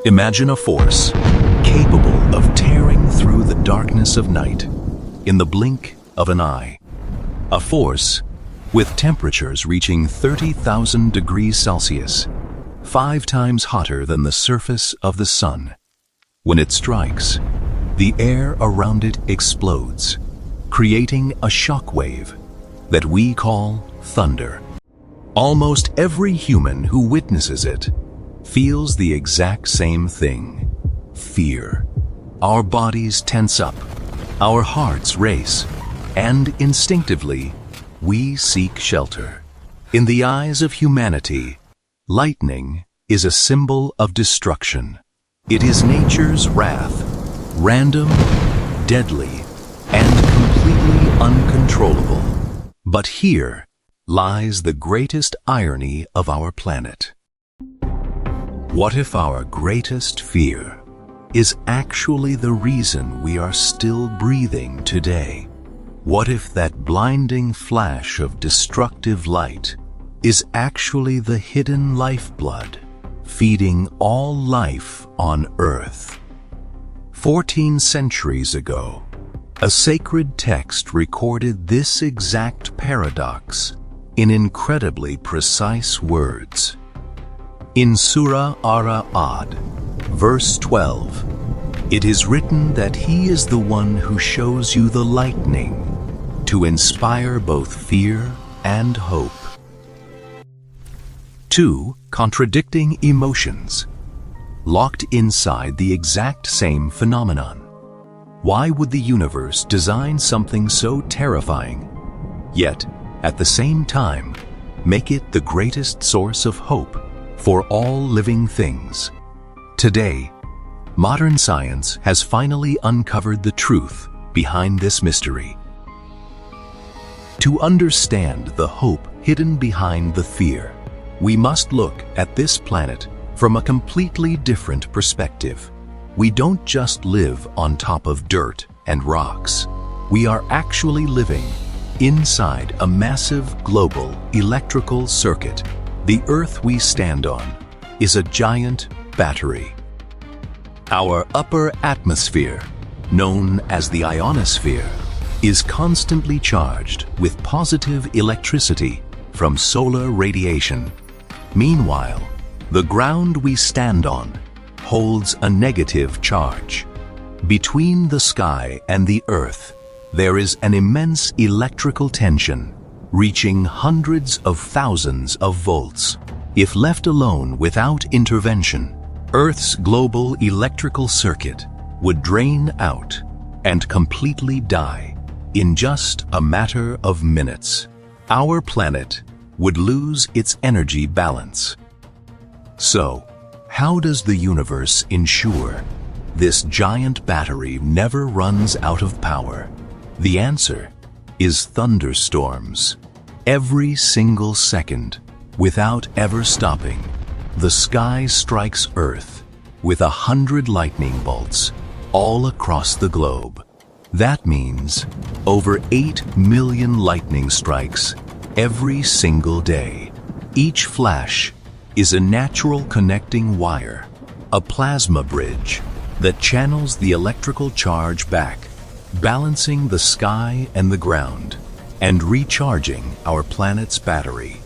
Imagine a force capable of tearing through the darkness of night in the blink of an eye. A force with temperatures reaching 30,000 degrees Celsius, 5 times hotter than the surface of the sun. When it strikes, the air around it explodes, creating a shock wave that we call thunder. Almost every human who witnesses it feels the exact same thing: fear. Our bodies tense up, our hearts race, and instinctively, we seek shelter. In the eyes of humanity, lightning is a symbol of destruction. It is nature's wrath, random, deadly, and completely uncontrollable. But here lies the greatest irony of our planet. What if our greatest fear is actually the reason we are still breathing today? What if that blinding flash of destructive light is actually the hidden lifeblood feeding all life on Earth? 14 centuries ago, a sacred text recorded this exact paradox in incredibly precise words. In Surah Ar-Rum, verse 12, it is written that He is the one who shows you the lightning to inspire both fear and hope. 2 contradicting emotions, locked inside the exact same phenomenon. Why would the universe design something so terrifying, yet, at the same time, make it the greatest source of hope for all living things? Today, modern science has finally uncovered the truth behind this mystery. To understand the hope hidden behind the fear, we must look at this planet from a completely different perspective. We don't just live on top of dirt and rocks. We are actually living inside a massive global electrical circuit. The Earth we stand on is a giant battery. Our upper atmosphere, known as the ionosphere, is constantly charged with positive electricity from solar radiation. Meanwhile, the ground we stand on holds a negative charge. Between the sky and the Earth, there is an immense electrical tension, reaching hundreds of thousands of volts. If left alone without intervention, Earth's global electrical circuit would drain out and completely die in just a matter of minutes. Our planet would lose its energy balance. So, how does the universe ensure this giant battery never runs out of power? The answer is thunderstorms. Every single second, without ever stopping, the sky strikes Earth with 100 lightning bolts all across the globe. That means over 8 million lightning strikes every single day. Each flash is a natural connecting wire, a plasma bridge that channels the electrical charge back, balancing the sky and the ground, and recharging our planet's battery.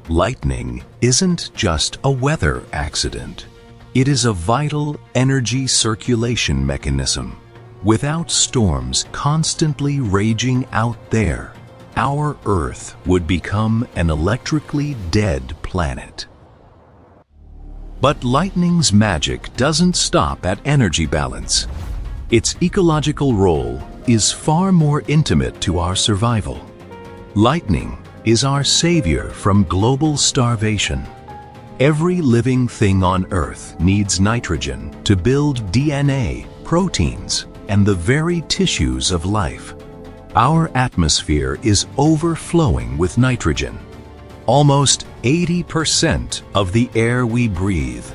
Lightning isn't just a weather accident. It is a vital energy circulation mechanism. Without storms constantly raging out there, our Earth would become an electrically dead planet. But lightning's magic doesn't stop at energy balance. Its ecological role is far more intimate to our survival. Lightning is our savior from global starvation. Every living thing on Earth needs nitrogen to build DNA, proteins, and the very tissues of life. Our atmosphere is overflowing with nitrogen, almost 80% of the air we breathe.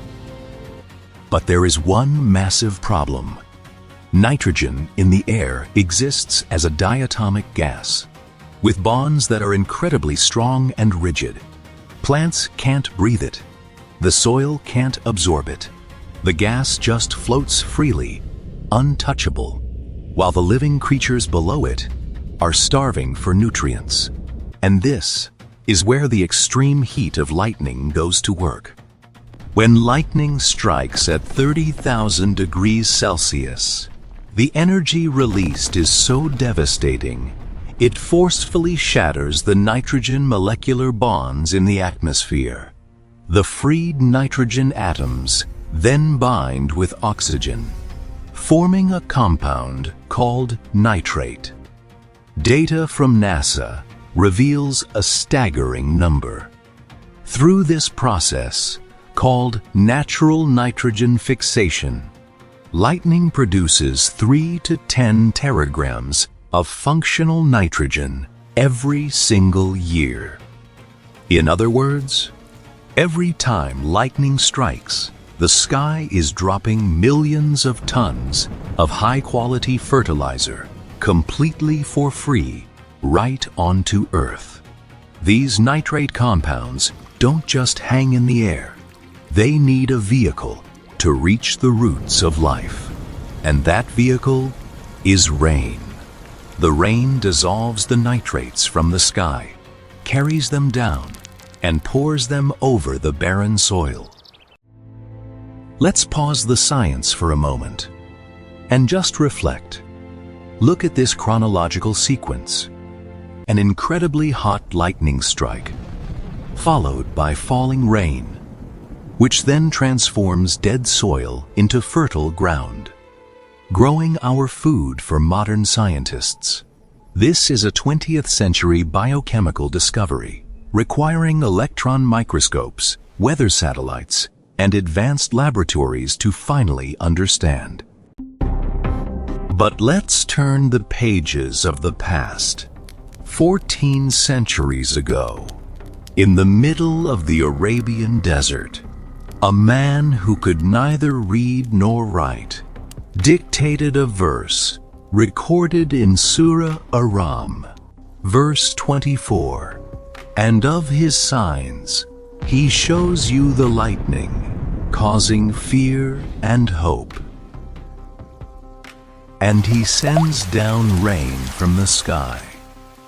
But there is one massive problem. Nitrogen in the air exists as a diatomic gas, with bonds that are incredibly strong and rigid. Plants can't breathe it. The soil can't absorb it. The gas just floats freely, untouchable, while the living creatures below it are starving for nutrients. And this is where the extreme heat of lightning goes to work. When lightning strikes at 30,000 degrees Celsius, the energy released is so devastating, it forcefully shatters the nitrogen molecular bonds in the atmosphere. The freed nitrogen atoms then bind with oxygen, forming a compound called nitrate. Data from NASA reveals a staggering number. Through this process, called natural nitrogen fixation, lightning produces 3 to 10 teragrams of functional nitrogen every single year. In other words, every time lightning strikes, the sky is dropping millions of tons of high-quality fertilizer completely for free right onto Earth. These nitrate compounds don't just hang in the air. They need a vehicle to reach the roots of life. And that vehicle is rain. The rain dissolves the nitrates from the sky, carries them down, and pours them over the barren soil. Let's pause the science for a moment and just reflect. Look at this chronological sequence. An incredibly hot lightning strike, followed by falling rain, which then transforms dead soil into fertile ground, growing our food for modern scientists. This is a 20th century biochemical discovery, requiring electron microscopes, weather satellites, and advanced laboratories to finally understand. But let's turn the pages of the past. 14 centuries ago, in the middle of the Arabian desert, a man who could neither read nor write dictated a verse recorded in Surah Ar-Rum, verse 24, "And of his signs, he shows you the lightning, causing fear and hope. And he sends down rain from the sky,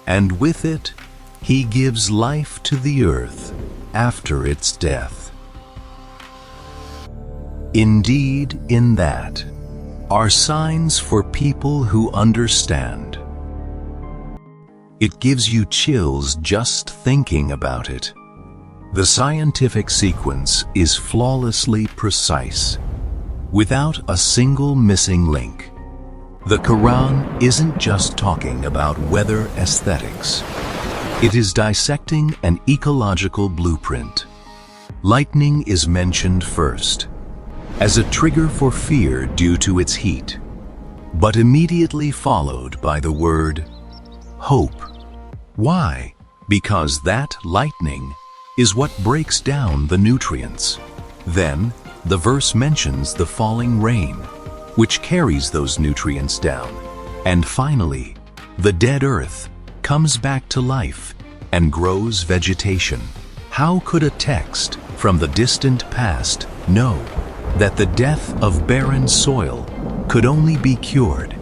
and with it he gives life to the earth after its death." Indeed, in that are signs for people who understand. It gives you chills just thinking about it. The scientific sequence is flawlessly precise, without a single missing link. The Quran isn't just talking about weather aesthetics. It is dissecting an ecological blueprint. Lightning is mentioned first, as a trigger for fear due to its heat, but immediately followed by the word hope. Why? Because that lightning is what breaks down the nutrients. Then, the verse mentions the falling rain, which carries those nutrients down. And finally, the dead earth comes back to life and grows vegetation. How could a text from the distant past know that the death of barren soil could only be cured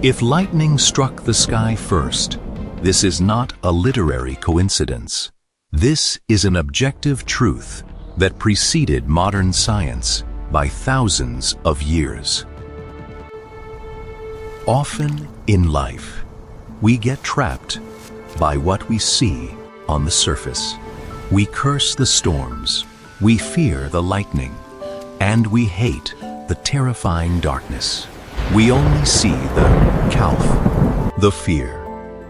if lightning struck the sky first? This is not a literary coincidence. This is an objective truth that preceded modern science by thousands of years. Often in life, we get trapped by what we see on the surface. We curse the storms, we fear the lightning, and we hate the terrifying darkness. We only see the khawf, the fear.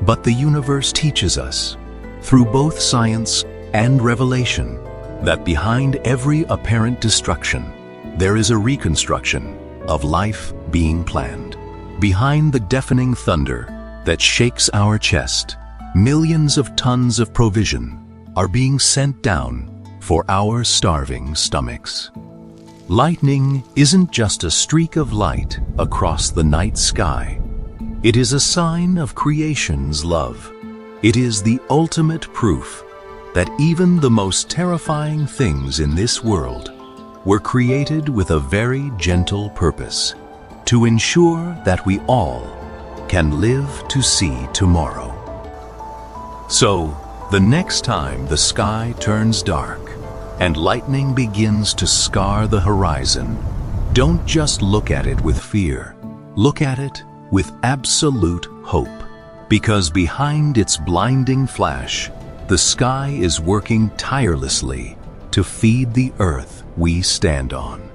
But the universe teaches us, through both science and revelation, that behind every apparent destruction, there is a reconstruction of life being planned. Behind the deafening thunder that shakes our chest, millions of tons of provision are being sent down for our starving stomachs. Lightning isn't just a streak of light across the night sky. It is a sign of creation's love. It is the ultimate proof that even the most terrifying things in this world were created with a very gentle purpose, to ensure that we all can live to see tomorrow. So, the next time the sky turns dark and lightning begins to scar the horizon, don't just look at it with fear. Look at it with absolute hope, because behind its blinding flash, the sky is working tirelessly to feed the earth we stand on.